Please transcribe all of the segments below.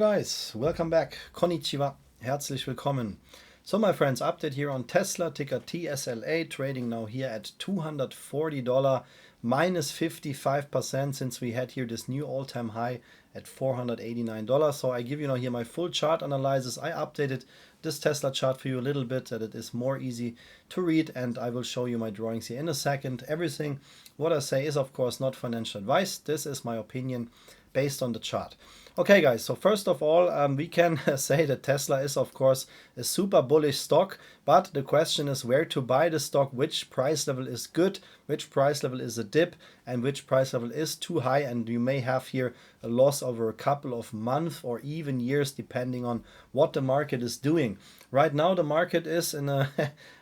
Guys, welcome back. Konnichiwa. Herzlich willkommen. So my friends, update here on Tesla, ticker TSLA, trading now here at $240, minus 55% since we had here this new all-time high at $489. So I give you now here my full chart analysis. I updated this Tesla chart for you a little bit that it is more easy to read, and I will show you my drawings here in a second. Everything what I say is of course not financial advice. This is my opinion based on the chart. Okay guys, so first of all, we can say that Tesla is of course a super bullish stock, but the question is where to buy the stock, which price level is good, which price level is a dip, and which price level is too high, and you may have here a loss over a couple of months or even years depending on what the market is doing. Right now the market is in a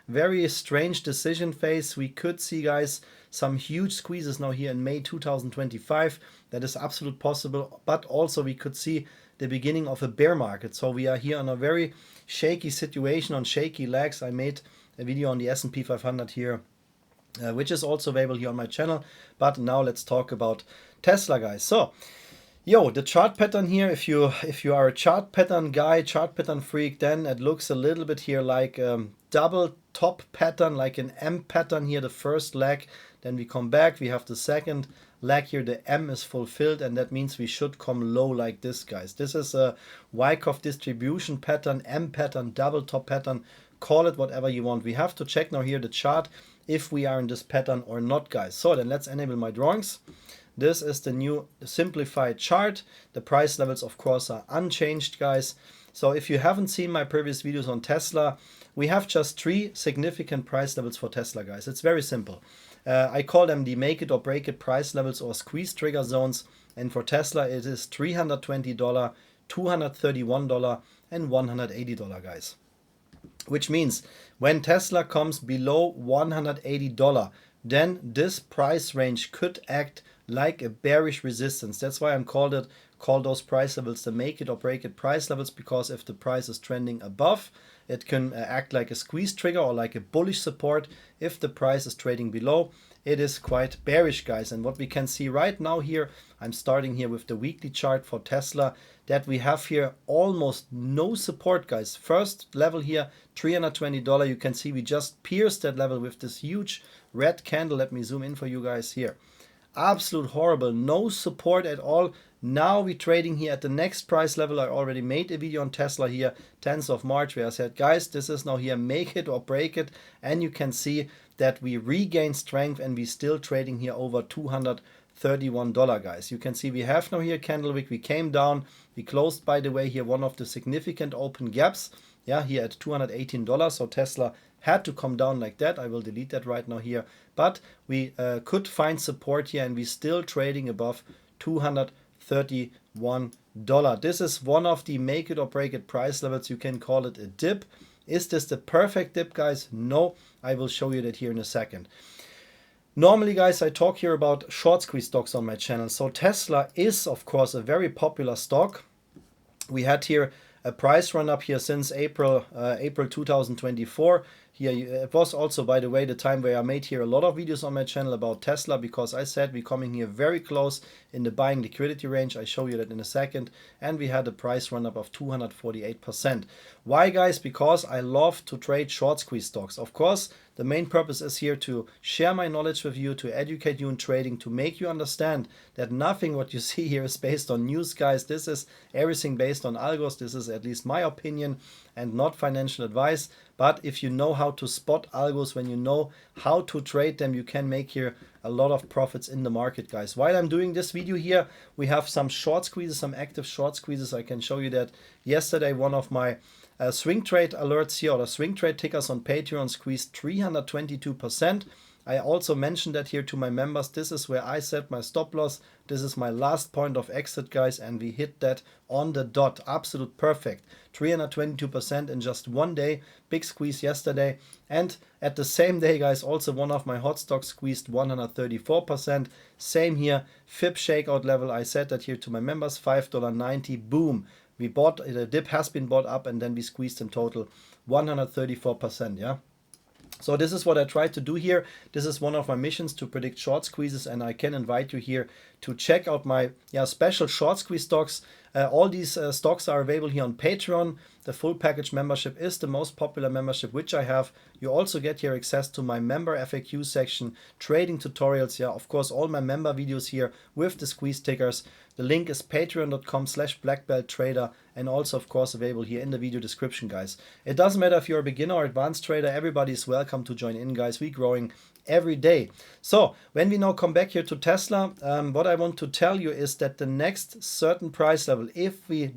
very strange decision phase. We could see, guys, some huge squeezes now here in May 2025. That is absolute possible, but also we could see the beginning of a bear market. So we are here on a very shaky situation, on shaky legs. I made a video on the S&P 500 here, which is also available here on my channel. But now let's talk about Tesla, guys. So the chart pattern here, if you are a chart pattern guy, chart pattern freak, then it looks a little bit here like double top pattern, like an M pattern here, the first leg. Then we come back, we have the second leg here, the M is fulfilled, and that means we should come low like this, guys. This is a Wyckoff distribution pattern, M pattern, double top pattern, call it whatever you want. We have to check now here the chart if we are in this pattern or not, guys. So then let's enable my drawings. This is the new simplified chart. The price levels of course are unchanged, guys. So if you haven't seen my previous videos on Tesla, we have just 3 significant price levels for Tesla, guys. It's very simple. I call them the make it or break it price levels or squeeze trigger zones. And for Tesla, it is $320, $231, and $180, guys. Which means when Tesla comes below $180, then this price range could act like a bearish resistance. That's why I'm call those price levels the make it or break it price levels, because if the price is trending above, it can act like a squeeze trigger or like a bullish support. If the price is trading below, it is quite bearish, guys. And what we can see right now here, I'm starting here with the weekly chart for Tesla, that we have here almost no support, guys. First level here, $320. You can see we just pierced that level with this huge red candle. Let me zoom in for you guys here. Absolute horrible, no support at all. Now we're trading here at the next price level. I already made a video on Tesla here, 10th of March, where I said, guys, this is now here make it or break it. And you can see that we regain strength and we still trading here over $231, guys. You can see we have now here candle wick. We came down. We closed, by the way, here one of the significant open gaps. Yeah, here at $218. So Tesla had to come down like that. I will delete that right now here. But we could find support here and we still trading above $231. This is one of the make it or break it price levels. You can call it a dip. Is this the perfect dip, guys? No, I will show you that here in a second. Normally, guys, I talk here about short squeeze stocks on my channel. So Tesla is, of course, a very popular stock. We had here a price run up here since April 2024. Here it was also, by the way, the time where I made here a lot of videos on my channel about Tesla, because I said we're coming here very close in the buying liquidity range. I show you that in a second. And we had a price run up of 248%. Why, guys? Because I love to trade short squeeze stocks. Of course, the main purpose is here to share my knowledge with you, to educate you in trading, to make you understand that nothing what you see here is based on news, guys. This is everything based on algos. This is at least my opinion and not financial advice. But if you know how to spot algos, when you know how to trade them, you can make here a lot of profits in the market, guys. While I'm doing this video here, we have some short squeezes, some active short squeezes. I can show you that yesterday one of my swing trade alerts here, or the swing trade tickers on Patreon, squeezed 322%. I also mentioned that here to my members. This is where I set my stop loss. This is my last point of exit, guys, and we hit that on the dot. Absolute perfect. 322% in just one day. Big squeeze yesterday. And at the same day, guys, also one of my hot stocks squeezed 134%. Same here. FIB shakeout level. I said that here to my members. $5.90. Boom. We bought, the dip has been bought up, and then we squeezed in total 134%. Yeah. So this is what I try to do here. This is one of my missions, to predict short squeezes, and I can invite you here to check out my special short squeeze stocks. All these stocks are available here on Patreon. The full package membership is the most popular membership which I have. You also get here access to my member FAQ section, trading tutorials, of course all my member videos here with the squeeze tickers. The link is patreon.com/blackbelttrader, and also of course available here in the video description, guys. It doesn't matter if you're a beginner or advanced trader, everybody is welcome to join in, guys. We're growing every day. So when we now come back here to Tesla, what I want to tell you is that the next certain price level, if we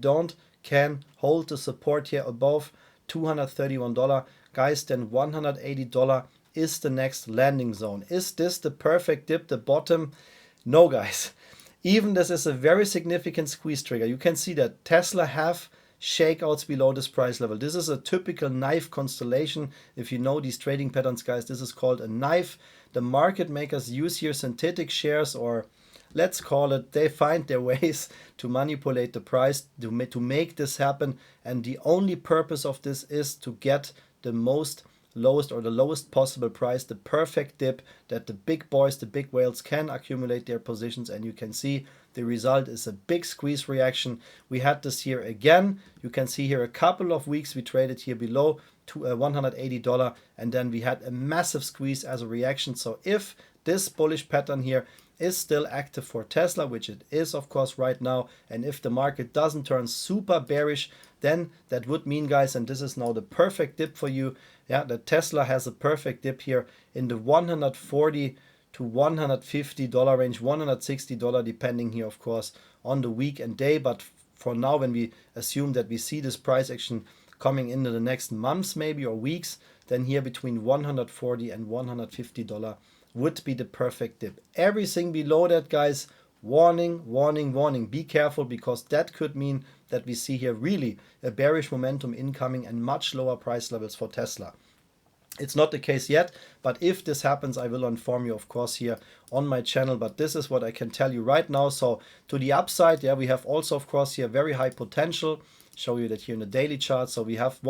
can hold the support here above $231, guys, then $180 is the next landing zone. Is this the perfect dip, the bottom? No, guys. Even this is a very significant squeeze trigger. You can see that Tesla have shakeouts below this price level. This is a typical knife constellation. If you know these trading patterns, guys, this is called a knife. The market makers use here synthetic shares, or let's call it, they find their ways to manipulate the price to make this happen. And the only purpose of this is to get the lowest or the lowest possible price, the perfect dip that the big boys, the big whales can accumulate their positions. And you can see the result is a big squeeze reaction. We had this here again. You can see here a couple of weeks we traded here below to $180, and then we had a massive squeeze as a reaction. So if this bullish pattern here is still active for Tesla, which it is of course right now, and if the market doesn't turn super bearish, then that would mean, guys, and this is now the perfect dip for you, that Tesla has a perfect dip here in the $140 to $150 range, $160 depending here of course on the week and day. But for now, when we assume that we see this price action coming into the next months maybe or weeks, then here between $140 and $150 would be the perfect dip. Everything below that, guys, warning, warning, warning. Be careful, because that could mean that we see here really a bearish momentum incoming and much lower price levels for Tesla. It's not the case yet, but if this happens, I will inform you, of course, here on my channel. But this is what I can tell you right now. So to the upside, we have also, of course, here very high potential. Show you that here in the daily chart. So we have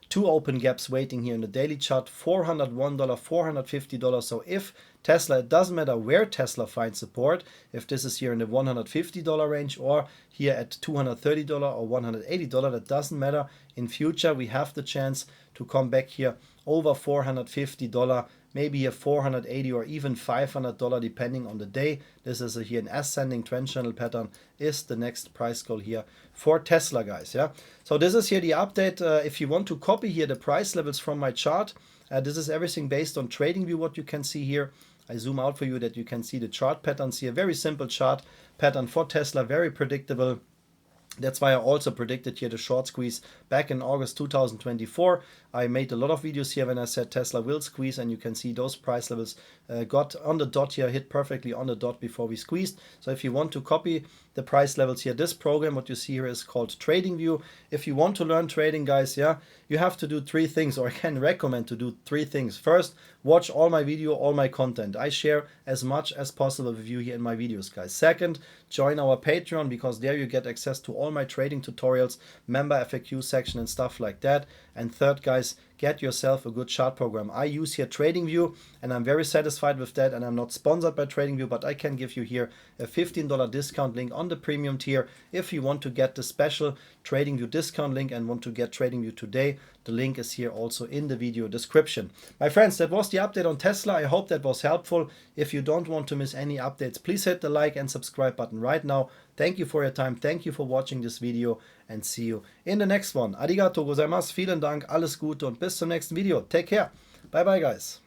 two open gaps waiting here in the daily chart, $401, $450. So if Tesla, it doesn't matter where Tesla finds support, if this is here in the $150 range or here at $230 or $180, that doesn't matter. In future, we have the chance to come back here over $450, maybe here $480 or even $500 depending on the day. This is here an ascending trend channel pattern is the next price goal here for Tesla, guys. So this is here the update. If you want to copy here the price levels from my chart, this is everything based on TradingView, what you can see here. I zoom out for you that you can see the chart patterns here. Very simple chart pattern for Tesla, very predictable. That's why I also predicted here the short squeeze back in August 2024. I made a lot of videos here when I said Tesla will squeeze, and you can see those price levels got on the dot here, hit perfectly on the dot before we squeezed. So if you want to copy the price levels here, this program, what you see here, is called TradingView. If you want to learn trading, guys, you have to do three things, or I can recommend to do three things. First, watch all my video, all my content. I share as much as possible with you here in my videos, guys. Second, join our Patreon, because there you get access to all my trading tutorials, member FAQ section and stuff like that. And third, guys, get yourself a good chart program. I use here TradingView, and I'm very satisfied with that, and I'm not sponsored by TradingView, but I can give you here a $15 discount link on the premium tier if you want to get the special TradingView discount link and want to get TradingView today. The link is here also in the video description. My friends, that was the update on Tesla. I hope that was helpful. If you don't want to miss any updates, please hit the like and subscribe button right now. Thank you for your time. Thank you for watching this video, and see you in the next one. Arigato gozaimasu. Vielen Dank. Alles Gute und bis zum nächsten Video. Take care. Bye bye, guys.